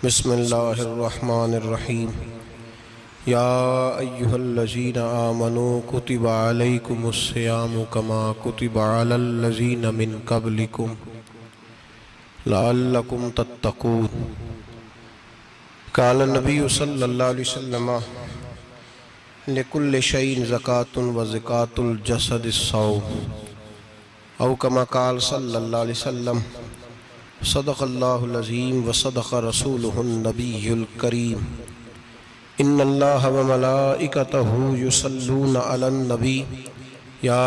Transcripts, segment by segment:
بسم اللہ الرحمن الرحیم یا ایہا الذین آمنوا کتب علیکم الصیام کما کتب علی الذین من قبلکم لعلکم تتقون۔ قال النبی صلی اللہ علیہ وسلم لکل شیء زکاة و زکاة الجسد الصوم، او کما قال صلی اللہ علیہ وسلم صدق اللہ العظیم و صدق رسولہ النبی الکریم۔ ان اللہ و ملائکتہ یصلون علی النبی یا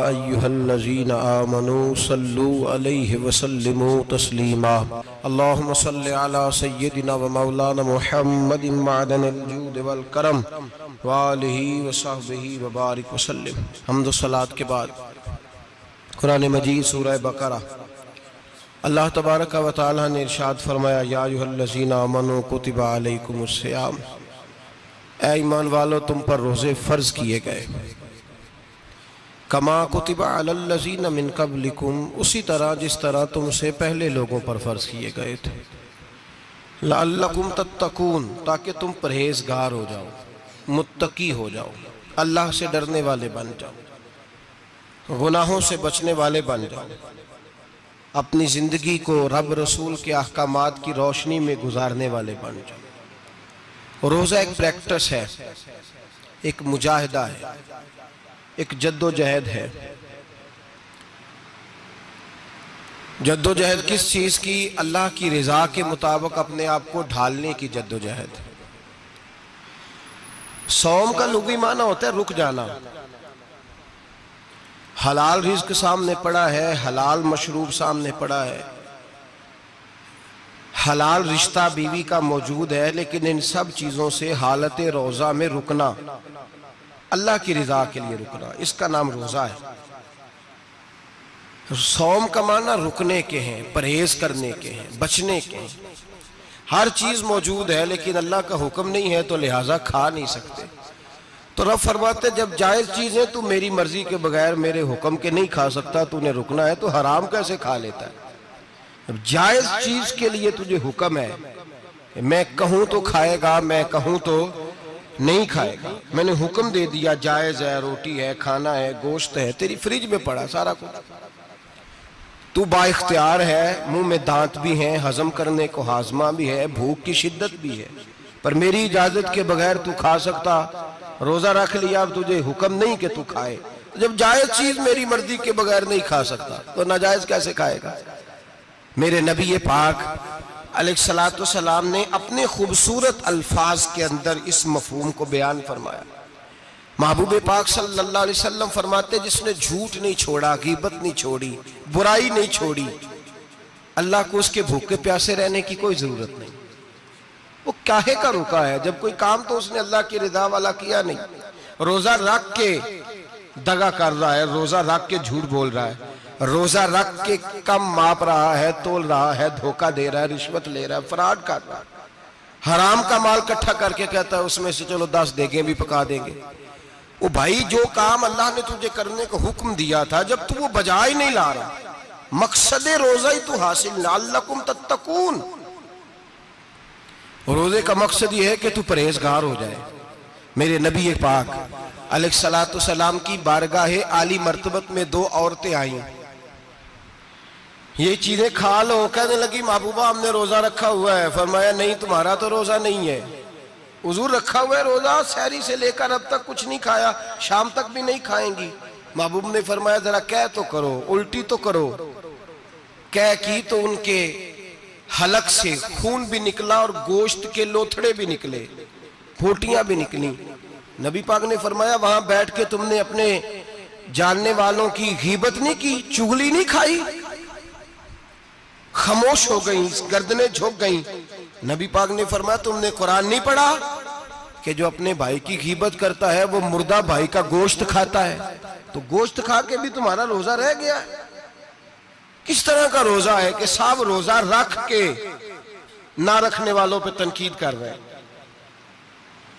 ایہا الذین آمنوا صلوا علیہ وسلموا تسلیما۔ اللہم صل علی سیدنا و مولانا محمد معدن الجود والکرم وآلہ وصحبہ وبارک وسلم۔ حمد و صلاة کے بعد قرآن مجید سورہ بقرہ، اللہ تبارک و تعالیٰ نے ارشاد فرمایا یا ایھا الذین آمنوا کتب علیکم الصیام، اے ایمان والو تم پر روزے فرض کیے گئے، کما کتب علی الذین من قبلکم، اسی طرح جس طرح تم سے پہلے لوگوں پر فرض کیے گئے تھے، لعلکم تتقون، تاکہ تم پرہیزگار ہو جاؤ، متقی ہو جاؤ، اللہ سے ڈرنے والے بن جاؤ، گناہوں سے بچنے والے بن جاؤ، اپنی زندگی کو رب رسول کے احکامات کی روشنی میں گزارنے والے بن جاؤ۔ روزہ ایک پریکٹس ہے، ایک مجاہدہ ہے، ایک جد و جہد ہے۔ جد و جہد کس چیز کی؟ اللہ کی رضا کے مطابق اپنے آپ کو ڈھالنے کی جد و جہد۔ صوم کا لغوی معنی ہوتا ہے رک جانا، حلال رزق سامنے پڑا ہے، حلال مشروب سامنے پڑا ہے، حلال رشتہ بیوی کا موجود ہے، لیکن ان سب چیزوں سے حالت روزہ میں رکنا، اللہ کی رضا کے لیے رکنا، اس کا نام روزہ ہے۔ صوم کا معنی رکنے کے ہیں، پرہیز کرنے کے ہیں، بچنے کے ہیں۔ ہر چیز موجود ہے لیکن اللہ کا حکم نہیں ہے تو لہٰذا کھا نہیں سکتے۔ تو رب فرماتے جب جائز چیزیں تو میری مرضی کے بغیر میرے حکم کے نہیں کھا سکتا، تو نے رکنا ہے تو حرام کیسے کھا لیتا ہے؟ اب جائز چیز کے لیے تجھے حکم ہے، میں کہوں تو کھائے گا، میں کہوں تو نہیں کھائے گا۔ میں نے حکم دے دیا جائز ہے، روٹی ہے، کھانا ہے، گوشت ہے، تیری فریج میں پڑا سارا کچھ، تو با اختیار ہے، منہ میں دانت بھی ہیں، ہضم کرنے کو ہاضمہ بھی ہے، بھوک کی شدت بھی ہے، پر میری اجازت کے بغیر تو کھا سکتا۔ روزہ رکھ لیا، اب تجھے حکم نہیں کہ تو کھائے۔ جب جائز چیز میری مرضی کے بغیر نہیں کھا سکتا تو ناجائز کیسے کھائے گا؟ میرے نبی پاک علیہ السلام نے اپنے خوبصورت الفاظ کے اندر اس مفہوم کو بیان فرمایا۔ محبوب پاک صلی اللہ علیہ وسلم فرماتے جس نے جھوٹ نہیں چھوڑا، غیبت نہیں چھوڑی، برائی نہیں چھوڑی، اللہ کو اس کے بھوکے پیاسے رہنے کی کوئی ضرورت نہیں۔ وہ کاہے کا رکا ہے؟ جب کوئی کام تو اس نے اللہ کی رضا والا کیا نہیں۔ روزہ رکھ کے دغا کر رہا ہے، روزہ رکھ کے جھوٹ بول رہا ہے، روزہ رکھ کے کم ماپ رہا ہے، تول رہا ہے، دھوکہ دے رہا ہے، رشوت لے رہا ہے، فراڈ کر رہا ہے، حرام کا مال کٹھا کر کے کہتا ہے اس میں سے چلو 10 دیگیں بھی پکا دیں گے۔ وہ بھائی جو کام اللہ نے تجھے کرنے کو حکم دیا تھا، جب تو وہ بجا ہی نہیں لا رہا، مقصد روزہ ہی تو حاصل لعلکم تتقون۔ روزے کا مقصد یہ ہے کہ تو پرہیزگار ہو جائے۔ میرے نبی پاک علیہ السلام کی بارگاہ عالی مرتبت میں 2 عورتیں آئیں، یہ چیزیں کھا لو، کہنے لگی محبوبہ ہم نے روزہ رکھا ہوا ہے۔ فرمایا نہیں تمہارا تو روزہ نہیں ہے، حضور رکھا ہوا ہے روزہ، سحری سے لے کر اب تک کچھ نہیں کھایا، شام تک بھی نہیں کھائیں گی۔ محبوب نے فرمایا ذرا کہہ تو کرو، الٹی تو کرو۔ کہہ کی تو ان کے حلق سے خون بھی نکلا اور گوشت کے لوتھڑے بھی نکلے، پھوٹیاں بھی نکلی۔ نبی پاک نے فرمایا وہاں بیٹھ کے تم نے اپنے جاننے والوں کی غیبت نہیں کی، چغلی نہیں کھائی؟ خاموش ہو گئیں، گردنیں جھک گئیں۔ نبی پاک نے فرمایا تم نے قرآن نہیں پڑھا کہ جو اپنے بھائی کی غیبت کرتا ہے وہ مردہ بھائی کا گوشت کھاتا ہے؟ تو گوشت کھا کے بھی تمہارا روزہ رہ گیا ہے۔ کس طرح کا روزہ ہے کہ صاحب روزہ رکھ کے نہ رکھنے والوں پہ تنقید کر رہے ہیں۔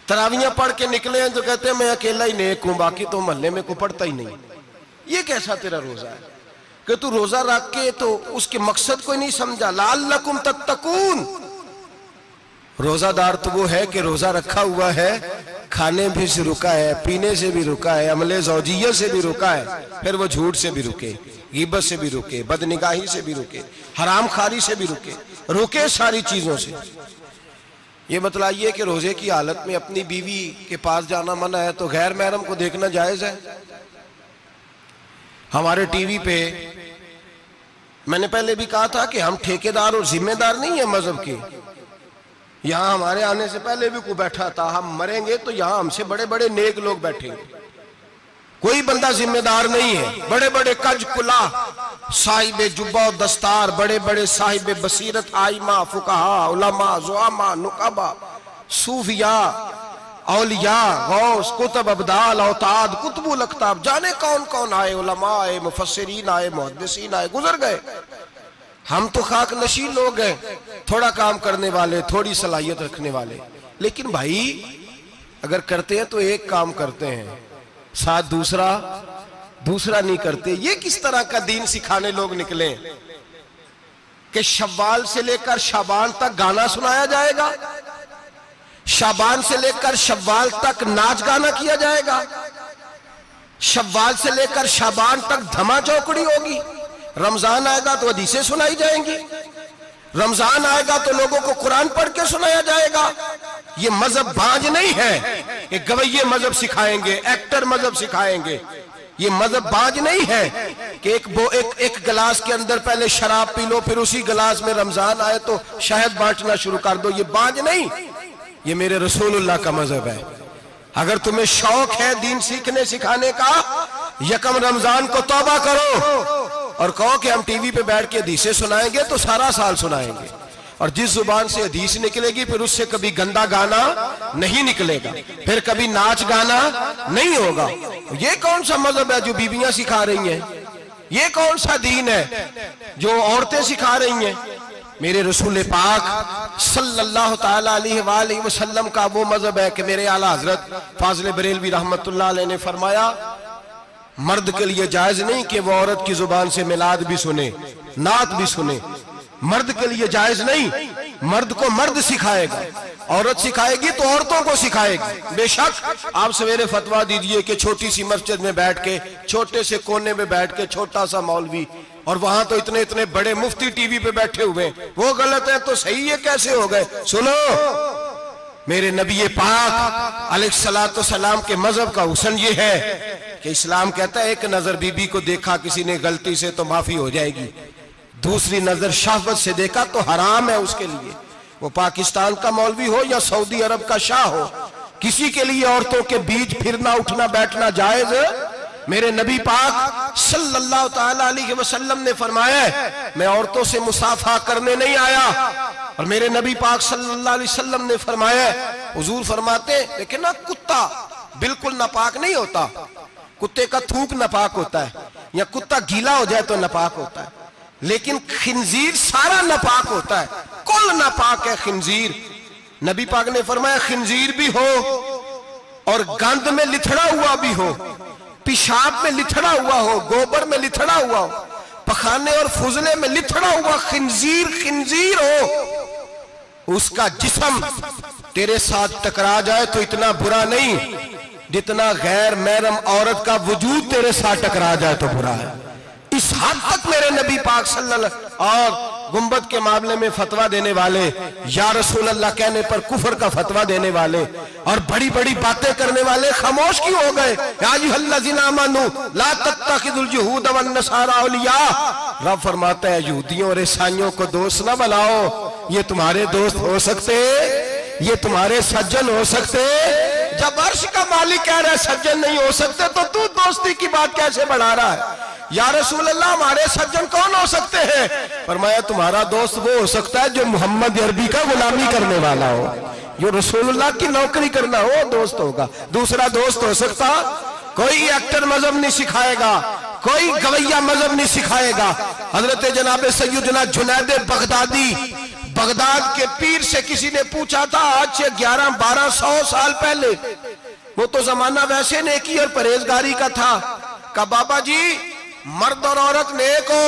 تراویحاں پڑھ کے نکلے ہیں تو کہتے ہیں میں اکیلا ہی نیک ہوں، باقی تو محلے میں کوئی پڑھتا ہی نہیں۔ یہ کیسا تیرا روزہ ہے کہ تو روزہ رکھ کے تو اس کے مقصد کو نہیں سمجھا؟ لعلکم تتقون، روزہ دار تو وہ ہے کہ روزہ رکھا ہوا ہے، کھانے بھی سے رکا ہے، پینے سے بھی رکا ہے، عمل زوجیہ سے بھی رکا ہے، پھر وہ جھوٹ سے بھی رکے، غیبت سے بھی رکے، بدنگاہی سے بھی رکے، حرام خواری سے بھی رکے ساری چیزوں سے۔ یہ بتلائیے کہ روزے کی حالت میں اپنی بیوی کے پاس جانا منع ہے تو غیر محرم کو دیکھنا جائز ہے؟ ہمارے ٹی وی پہ میں نے پہلے بھی کہا تھا کہ ہم ٹھیکیدار اور ذمہ دار نہیں ہیں مذہب کے۔ یہاں ہمارے آنے سے پہلے بھی کوئی بیٹھا تھا، ہم مریں گے تو یہاں ہم سے بڑے بڑے نیک لوگ بیٹھیں گے، کوئی بندہ ذمہ دار نہیں ہے۔ بڑے بڑے کج کلا، صاحب جبہ و دستار، بڑے بڑے صاحب بصیرت، آئمہ، فقہاء، علماء، زعماء، نقبہ، صوفیاء، اولیاء، غوث، کتب، ابدال، اوتاد، کتب الاقطاب، جانے کون کون آئے، علماء آئے، مفسرین آئے، محدثین آئے، گزر گئے۔ ہم تو خاک نشین لوگ ہیں، تھوڑا کام کرنے والے، تھوڑی صلاحیت رکھنے والے۔ لیکن بھائی اگر کرتے ہیں تو ایک کام کرتے ہیں، ساتھ دوسرا نہیں کرتے۔ یہ کس طرح کا دین سکھانے لوگ نکلے کہ شوال سے لے کر شعبان تک گانا سنایا جائے گا، شعبان سے لے کر شوال تک ناچ گانا کیا جائے گا، شوال سے لے کر شعبان تک دھما چوکڑی ہوگی، رمضان آئے گا تو حدیثیں سنائی جائیں گی، رمضان آئے گا تو لوگوں کو قرآن پڑھ کے سنایا جائے گا۔ یہ مذہب بانج نہیں ہے کہ گویے مذہب سکھائیں گے، ایکٹر مذہب سکھائیں گے۔ یہ مذہب بانج نہیں ہے کہ ایک گلاس کے اندر پہلے شراب پی لو، پھر اسی گلاس میں رمضان آئے تو شہد بانٹنا شروع کر دو۔ یہ بانج نہیں، یہ میرے رسول اللہ کا مذہب ہے۔ اگر تمہیں شوق ہے دین سیکھنے سکھانے کا، یکم رمضان کو توبہ کرو اور کہو کہ ہم ٹی وی پہ بیٹھ کے حدیثیں سنائیں گے تو سارا سال سنائیں گے، اور جس زبان سے حدیث نکلے گی پھر اس سے کبھی گندا گانا نہیں نکلے گا، پھر کبھی ناچ گانا نہیں ہوگا۔ یہ کون سا مذہب ہے جو بیویاں سکھا رہی ہیں؟ یہ کون سا دین ہے جو عورتیں سکھا رہی ہیں؟ میرے رسول پاک صلی اللہ تعالیٰ علیہ وآلہ وسلم کا وہ مذہب ہے کہ میرے اعلیٰ حضرت فاضل بریلوی رحمت اللہ علیہ نے فرمایا، مرد کے لیے جائز نہیں کہ وہ عورت کی زبان سے میلاد بھی سنے، نعت بھی سنے۔ مرد کے لیے جائز نہیں، مرد کو مرد سکھائے گا، عورت سکھائے گی تو عورتوں کو سکھائے گی۔ بے شک آپ سویرے فتویٰ دیجئے کہ چھوٹی سی مسجد میں بیٹھ کے، چھوٹے سے کونے میں بیٹھ کے، چھوٹا سا مولوی، اور وہاں تو اتنے بڑے مفتی ٹی وی پہ بیٹھے ہوئے، وہ غلط ہے تو صحیح ہے کیسے ہو گئے؟ سنو، میرے نبی پاک علیہ السلام کے مذہب کا حسن یہ ہے کہ اسلام کہتا ہے ایک نظر بی بی کو دیکھا کسی نے غلطی سے تو معافی ہو جائے گی، دوسری نظر شہوت سے دیکھا تو حرام ہے اس کے لیے، وہ پاکستان کا مولوی ہو یا سعودی عرب کا شاہ ہو، کسی کے لیے عورتوں کے بیچ پھرنا اٹھنا بیٹھنا جائز ہے۔ میرے نبی پاک صلی اللہ تعالیٰ علیہ وسلم نے فرمایا ہے میں عورتوں سے مصافحہ کرنے نہیں آیا، اور میرے نبی پاک صلی اللہ علیہ وسلم نے فرمایا ہے، حضور فرماتے ہیں لیکن نا کتا بالکل ناپاک نہیں ہوتا، کتے کا تھوک ناپاک ہوتا ہے، یا کتا گیلا ہو جائے تو ناپاک ہوتا ہے، لیکن خنزیر سارا ناپاک ہوتا ہے، کل ناپاک ہے خنزیر۔ نبی پاک نے فرمایا خنزیر بھی ہو اور گند میں لتھڑا ہوا بھی ہو، پیشاب میں لتھڑا ہوا ہو، گوبر میں لتھڑا ہوا ہو، پخانے اور فضلے میں لتھڑا ہوا خنزیر ہو، اس کا جسم تیرے ساتھ ٹکرا جائے تو اتنا برا نہیں جتنا غیر محرم عورت کا وجود تیرے ساتھ ٹکرا جائے تو برا ہے۔ اس حد تک میرے نبی پاک صلی اللہ علیہ وسلم اور گنبد کے معاملے میں فتویٰ دینے والے، یا رسول اللہ کہنے پر کفر کا فتویٰ دینے والے اور بڑی بڑی باتیں کرنے والے خاموش کیوں ہو گئے؟ یا ایھا الذین آمنوا لا تتخذوا اليہود والنصارى اولیاء، رب فرماتا ہے یہودیوں اور عیسائیوں کو دوست نہ بناؤ، یہ تمہارے دوست ہو سکتے، یہ تمہارے سجن ہو سکتے؟ جب عرش کا مالک کہہ رہا ہے سجن نہیں ہو سکتے تو دوستی کی بات کیسے بڑھا رہا ہے؟ یا رسول اللہ ہمارے سجن کون ہو سکتے ہیں؟ فرمایا تمہارا دوست وہ ہو سکتا ہے جو محمد عربی کا غلامی کرنے والا ہو، جو رسول اللہ کی نوکری کرنا ہو دوست ہوگا۔ دوسرا دوست ہو سکتا؟ کوئی ایکٹر مذہب نہیں سکھائے گا، کوئی گویہ مذہب نہیں سکھائے گا۔ حضرت جناب سیدنا جنید بغدادی، بغداد کے پیر سے کسی نے پوچھا تھا آج سے 1100-1200 سال پہلے، وہ تو زمانہ ویسے نیکی اور پرہیزگاری کا تھا، کہا بابا جی مرد اور عورت نیک ہو،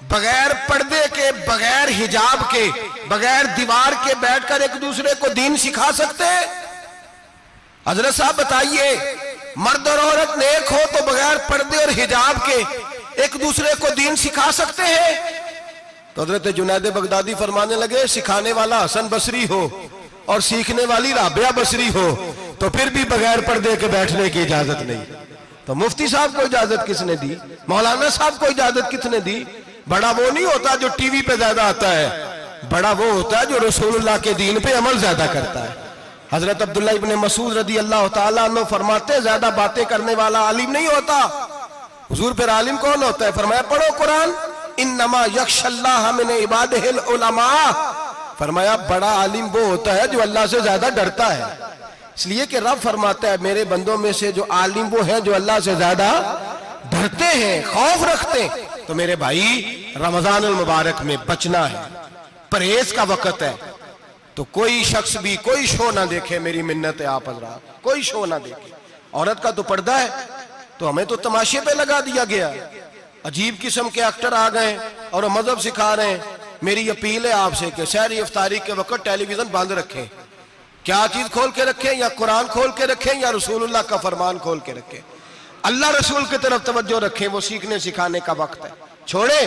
بغیر پردے کے، بغیر حجاب کے، بغیر دیوار کے بیٹھ کر ایک دوسرے کو دین سکھا سکتے ہیں؟ حضرت صاحب بتائیے، مرد اور عورت نیک ہو تو بغیر پردے اور حجاب کے ایک دوسرے کو دین سکھا سکتے ہیں؟ تو حضرت جنید بغدادی فرمانے لگے، سکھانے والا حسن بصری ہو اور سیکھنے والی رابعہ بصری ہو تو پھر بھی بغیر پردے کے بیٹھنے کی اجازت نہیں۔ تو مفتی صاحب کو اجازت کس نے دی؟ مولانا صاحب کو اجازت کس نے دی؟ بڑا وہ نہیں ہوتا جو ٹی وی پہ زیادہ آتا ہے، بڑا وہ ہوتا ہے جو رسول اللہ کے دین پہ عمل زیادہ کرتا ہے۔ حضرت عبداللہ ابن مسعود رضی اللہ تعالیٰ عنہ فرماتے، زیادہ باتیں کرنے والا عالم نہیں ہوتا۔ حضور پھر عالم کون ہوتا ہے؟ فرمایا پڑھو قرآن، انما یخشی اللہ من عبادہ العلماء۔ فرمایا بڑا عالم وہ ہوتا ہے جو اللہ سے زیادہ ڈرتا ہے، اس لیے کہ رب فرماتا ہے میرے بندوں میں سے جو عالم وہ ہیں جو اللہ سے زیادہ ڈرتے ہیں، خوف رکھتے ہیں۔ تو میرے بھائی رمضان المبارک میں بچنا ہے، پرہیز کا وقت ہے، تو کوئی شخص بھی کوئی شو نہ دیکھے، میری منت ہے آپ حضرات، کوئی شو نہ دیکھے۔ عورت کا تو پردہ ہے، تو ہمیں تو تماشے پہ لگا دیا گیا، عجیب قسم کے ایکٹر آ گئے اور مذہب سکھا رہے ہیں۔ میری اپیل ہے آپ سے کہ سحری افطاری کے وقت ٹیلی ویژن بند رکھیں۔ کیا چیز کھول کے رکھیں؟ یا قرآن کھول کے رکھیں یا رسول اللہ کا فرمان کھول کے رکھیں۔ اللہ رسول کی طرف توجہ رکھیں، وہ سیکھنے سکھانے کا وقت ہے۔ چھوڑیں،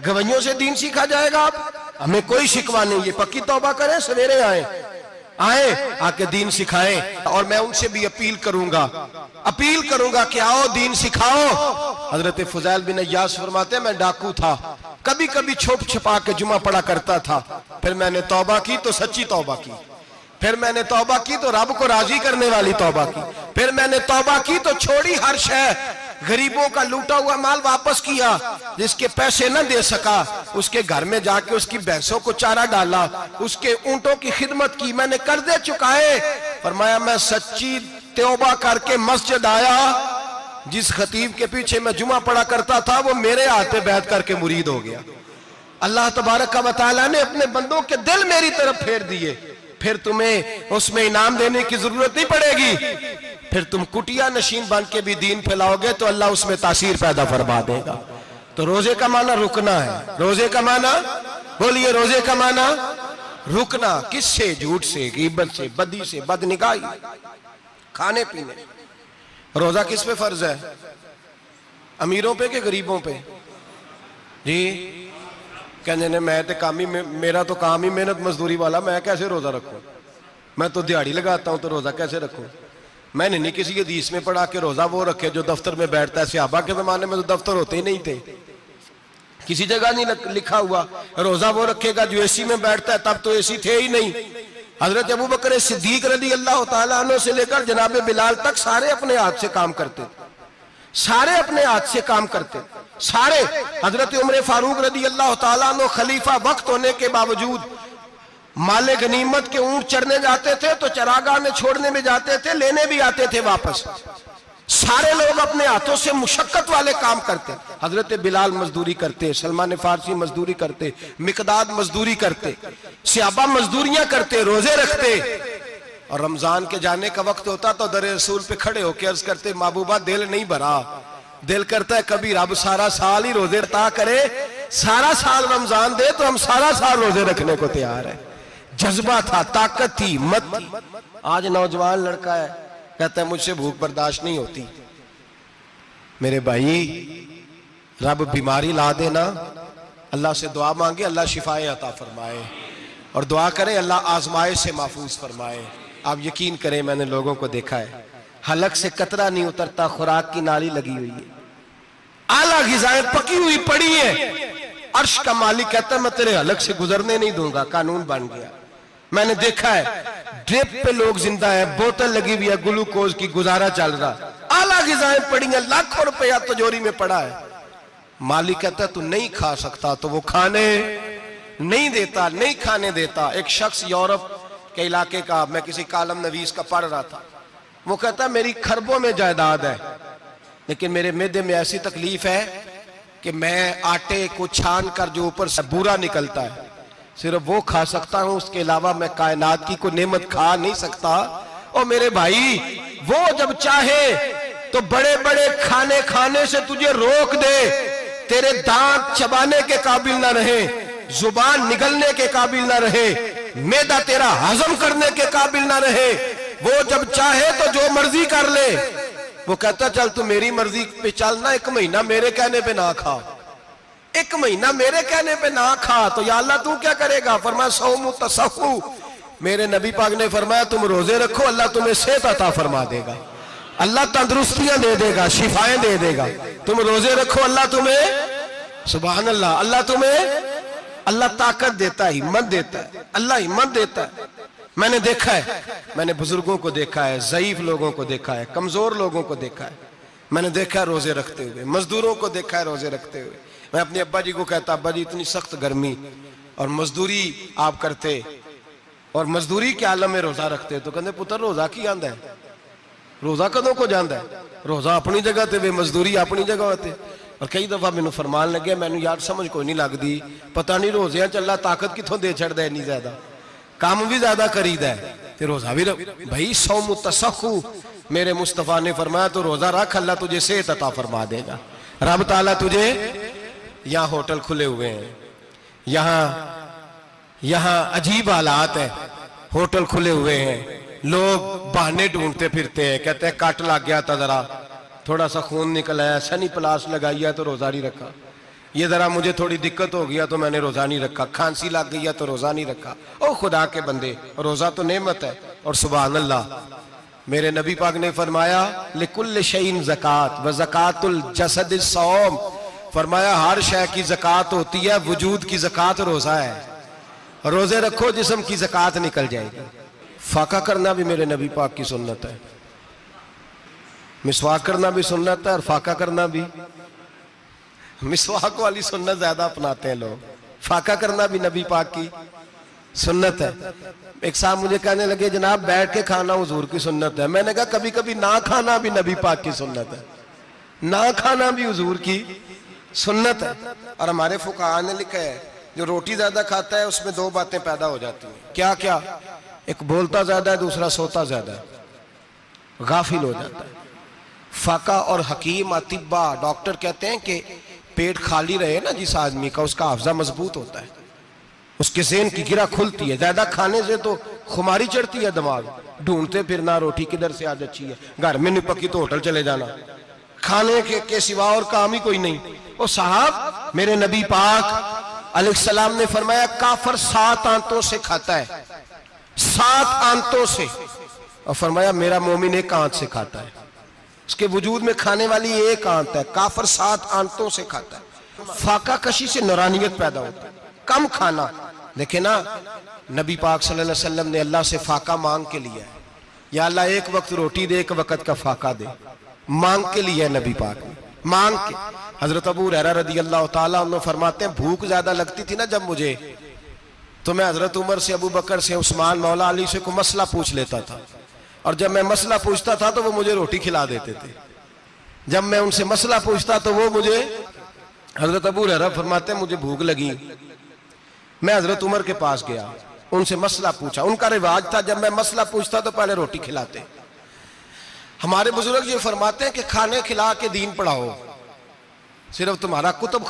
گویوں سے دین سیکھا جائے گا، آپ ہمیں کوئی شکوہ نہیں، یہ پکی توبہ کریں، سویرے آئیں آ کے دین سکھائیں۔ اور میں ان سے بھی اپیل کروں گا کہ آؤ دین سکھاؤ۔ حضرت فضیل بن عیاض فرماتے ہیں میں ڈاکو تھا، کبھی کبھی چھپ چھپا کے جمعہ پڑھا کرتا تھا، پھر میں نے توبہ کی تو سچی توبہ کی، پھر میں نے توبہ کی تو رب کو راضی کرنے والی توبہ کی، پھر میں نے توبہ کی تو چھوڑی ہر شے، غریبوں کا لوٹا ہوا مال واپس کیا، جس کے پیسے نہ دے سکا اس کے گھر میں جا کے اس کی بھینسوں کو چارہ ڈالا، اس کے اونٹوں کی خدمت کی، میں نے قرضے چکائے۔ فرمایا میں سچی توبہ کر کے مسجد آیا، جس خطیب کے پیچھے میں جمعہ پڑھا کرتا تھا وہ میرے ہاتھ پہ بیعت کر کے مرید ہو گیا۔ اللہ تبارک و تعالیٰ نے اپنے بندوں کے دل میری طرف پھیر دیے، پھر تمہیں اس میں انعام دینے کی ضرورت نہیں پڑے گی، پھر تم کٹیا نشین بن کے بھی دین پھیلاؤ گے تو اللہ اس میں تاثیر پیدا فرما دے گا۔ تو روزے کا معنی رکنا ہے، روزے کا معنی بولیے، روزے کا معنی رکنا، کس سے؟ جھوٹ سے، غیبت سے، بدی سے، بدنگاہی، کھانے پینے۔ روزہ کس پہ فرض ہے؟ امیروں پہ کہ غریبوں پہ؟ جی کہنے میں تے کامی، میرا تو کام ہی محنت مزدوری والا، میں کیسے روزہ رکھوں؟ میں تو دیہاڑی لگاتا ہوں تو روزہ کیسے رکھوں؟ میں نے نہیں کسی حدیث میں پڑھا کہ روزہ وہ رکھے جو دفتر میں بیٹھتا ہے۔ صحابہ کے زمانے میں تو دفتر ہوتے ہی نہیں تھے، کسی جگہ نہیں لکھا ہوا روزہ وہ رکھے گا جو اے سی میں بیٹھتا ہے، تب تو اے سی تھے ہی نہیں۔ حضرت ابو بکر صدیق رضی اللہ تعالیٰ عنہ سے لے کر جناب بلال تک سارے اپنے ہاتھ سے کام کرتے تھے، سارے اپنے ہاتھ سے کام کرتے سارے۔ حضرت عمر فاروق رضی اللہ تعالیٰ عنہ خلیفہ وقت ہونے کے باوجود مال غنیمت کے اونٹ چرنے جاتے تھے تو چراگاہ میں چھوڑنے میں جاتے تھے، لینے بھی آتے تھے واپس۔ سارے لوگ اپنے ہاتھوں سے مشقت والے کام کرتے، حضرت بلال مزدوری کرتے، سلمان فارسی مزدوری کرتے، مقداد مزدوری کرتے، صحابہ مزدوریاں کرتے، روزے رکھتے۔ اور رمضان کے جانے کا وقت ہوتا تو در رسول پہ کھڑے ہو کے عرض کرتے محبوبہ دل نہیں بھرا، دل کرتا ہے کبھی رب سارا سال ہی روزے عطا کرے، سارا سال رمضان دے تو ہم سارا سال روزے رکھنے کو تیار ہیں۔ جذبہ تھا، طاقت تھی، ہمت تھی۔ آج نوجوان لڑکا ہے کہتا ہے مجھ سے بھوک برداشت نہیں ہوتی۔ میرے بھائی رب بیماری لا دینا، اللہ سے دعا مانگے اللہ شفائیں عطا فرمائے، اور دعا کریں اللہ آزمائش سے محفوظ فرمائے۔ آپ یقین کریں میں نے لوگوں کو دیکھا ہے حلق سے قطرہ نہیں اترتا، خوراک کی نالی لگی ہوئی ہے، اعلیٰ غذائیں پکی ہوئی پڑی ہیں، عرش کا مالک کہتا ہے میں تیرے حلق سے گزرنے نہیں دوں گا، قانون بن گیا۔ میں نے دیکھا ہے ڈرپ پہ لوگ زندہ ہے، بوتل لگی ہوئی ہے گلوکوز کی، گزارا چل رہا، اعلیٰ غذائیں پڑی ہیں، لاکھوں روپیہ تجوری میں پڑا ہے۔ مالک کہتا ہے تو نہیں کھا سکتا، تو وہ کھانے نہیں دیتا، نہیں کھانے دیتا۔ ایک شخص یورپ کے علاقے کا، میں کسی کالم نویس کا پڑھ رہا تھا، وہ کہتا ہے میری خربوں میں جائیداد ہے لیکن میرے معدے میں ایسی تکلیف ہے کہ میں آٹے کو چھان کر جو اوپر سے بورا نکلتا ہے صرف وہ کھا سکتا ہوں، اس کے علاوہ میں کائنات کی کوئی نعمت کھا نہیں سکتا۔ اور میرے بھائی وہ جب چاہے تو بڑے بڑے کھانے سے تجھے روک دے، تیرے دانت چبانے کے قابل نہ رہے، زبان نگلنے کے قابل نہ رہے، معدہ تیرا ہضم کرنے کے قابل نہ رہے، وہ جب چاہے تو جو مرضی کر لے۔ وہ کہتا چل تو میری مرضی پہ چلنا، 1 مہینہ میرے کہنے پہ نہ کھا، 1 مہینہ میرے کہنے پہ نہ کھا، تو یا اللہ تو کیا کرے گا؟ فرمایا صوم تصحو، میرے نبی پاک نے فرمایا تم روزے رکھو، اللہ تمہیں صحت عطا فرما دے گا، اللہ تندرستیاں دے دے گا، شفائیں دے دے گا۔ تم روزے رکھو، اللہ تمہیں، سبحان اللہ، اللہ تمہیں، اللہ طاقت دیتا ہے، ہمت دیتا ہے، اللہ ہمت دیتا ہے۔ میں نے دیکھا ہے، میں نے بزرگوں کو دیکھا ہے، ضعیف لوگوں کو دیکھا ہے، کمزور لوگوں کو دیکھا ہے، میں نے دیکھا ہے روزے رکھتے ہوئے، مزدوروں کو دیکھا ہے روزے رکھتے ہوئے۔ میں اپنے ابا جی کو کہتا ابا جی اتنی سخت گرمی اور مزدوری آپ کرتے اور مزدوری کے عالم میں روزہ رکھتے، تو کہتے پتر روزہ کی آندا ہے، روزہ کدوں کو جاندا ہے، روزہ اپنی جگہ تے وے مزدوری اپنی جگہ ہوتے۔ اور کئی دفعہ میں نے فرمان لگے، میں نے یار سمجھ کوئی نہیں لگ دی، پتہ نہیں روزیاں چ اللہ طاقت کتھوں دے چھڑ دے، نہیں زیادہ کام بھی زیادہ کرید ہے تے روزہ بھی بھائی صوم تصحو، میرے مصطفیٰ نے فرمایا تو روزہ رکھ، اللہ تجھے صحت عطا فرما دے گا۔ رب تعالیٰ تجھے، یہاں ہوٹل کھلے ہوئے ہیں، یہاں عجیب حالات ہے، ہوٹل کھلے ہوئے ہیں، لوگ بہانے ڈھونڈتے پھرتے ہیں، کہتے ہیں کٹ لگ گیا تھا ذرا، تھوڑا سا خون نکل آیا، سنی پلاس لگائی ہے تو روزہ نہیں رکھا، یہ ذرا مجھے تھوڑی دقت ہو گیا تو میں نے روزہ نہیں رکھا، کھانسی لگ گئی ہے تو روزہ نہیں رکھا۔ او خدا کے بندے، روزہ تو نعمت ہے، اور سبحان اللہ میرے نبی پاک نے فرمایا لِكُلِّ شَيْءٍ زَكَاةٌ وَزَكَاةُ الْجَسَدِ الصَّوْمُ، فرمایا ہر شے کی زکوٰۃ ہوتی ہے، وجود کی زکوٰۃ روزہ ہے، روزے رکھو جسم کی زکوٰۃ نکل جائے گی۔ فاقہ کرنا بھی میرے نبی پاک کی سنت ہے، مسواک کرنا بھی سنت ہے، اور فاقہ کرنا بھی، مسواک والی سنت زیادہ اپناتے ہیں لوگ، فاقہ کرنا بھی نبی پاک کی سنت ہے۔ ایک صاحب مجھے کہنے لگے جناب بیٹھ کے کھانا حضور کی سنت ہے، میں نے کہا کبھی کبھی نہ کھانا بھی نبی پاک کی سنت ہے، نہ کھانا بھی حضور کی سنت ہے۔ اور ہمارے فقہاء نے لکھا ہے جو روٹی زیادہ کھاتا ہے اس میں 2 باتیں پیدا ہو جاتی ہیں، کیا کیا؟ ایک بولتا زیادہ ہے، دوسرا سوتا زیادہ ہے، غافل ہو جاتا ہے۔ فقہ اور حکیم اطباء ڈاکٹر کہتے ہیں کہ پیٹ خالی رہے نا جس آدمی کا، اس کا حافظہ مضبوط ہوتا ہے، اس کے ذہن کی گرہ کھلتی ہے، زیادہ کھانے سے تو خماری چڑھتی ہے، دماغ ڈھونڈتے پھرنا روٹی کدھر سے آج اچھی ہے، گھر میں نہیں پکی تو ہوٹل چلے جانا، کھانے کے سوا اور کام ہی کوئی نہیں۔ اور صاحب میرے نبی پاک علیہ السلام نے فرمایا کافر 7 آنتوں سے کھاتا ہے، 7 آنتوں سے، اور فرمایا میرا مومن 1 آنت سے کھاتا ہے، اس کے وجود میں کھانے والی 1 آنت ہے، کافر 7 آنتوں سے کھاتا ہے۔ فاقہ کشی سے نورانیت پیدا ہوتا ہے، کم کھانا۔ دیکھیں نا نبی پاک صلی اللہ علیہ وسلم نے اللہ سے فاقہ مانگ کے لیا ہے، یا اللہ 1 وقت روٹی دے، 1 وقت کا فاقہ دے، مانگ کے لیا ہے نبی پاک نے، مانگ کے۔ حضرت ابو ہریرہ رضی اللہ تعالیٰ عنہ فرماتے ہیں بھوک زیادہ لگتی تھی نا جب مجھے، تو میں حضرت عمر سے، ابو بکر سے، عثمان مولا علی سے کوئی مسئلہ پوچھ لیتا تھا، اور جب میں مسئلہ پوچھتا تھا تو وہ مجھے روٹی کھلا دیتے تھے، جب میں ان سے مسئلہ پوچھتا تو وہ مجھے، حضرت ابو ہریرہ فرماتے ہیں مجھے بھوک لگی، میں حضرت عمر کے پاس گیا، ان سے مسئلہ پوچھا، ان کا رواج تھا جب میں مسئلہ پوچھتا تو پہلے روٹی کھلاتے۔ ہمارے بزرگ یہ فرماتے ہیں کہ کھانے کھلا کے دین پڑھاؤ، صرف تمہارا کتب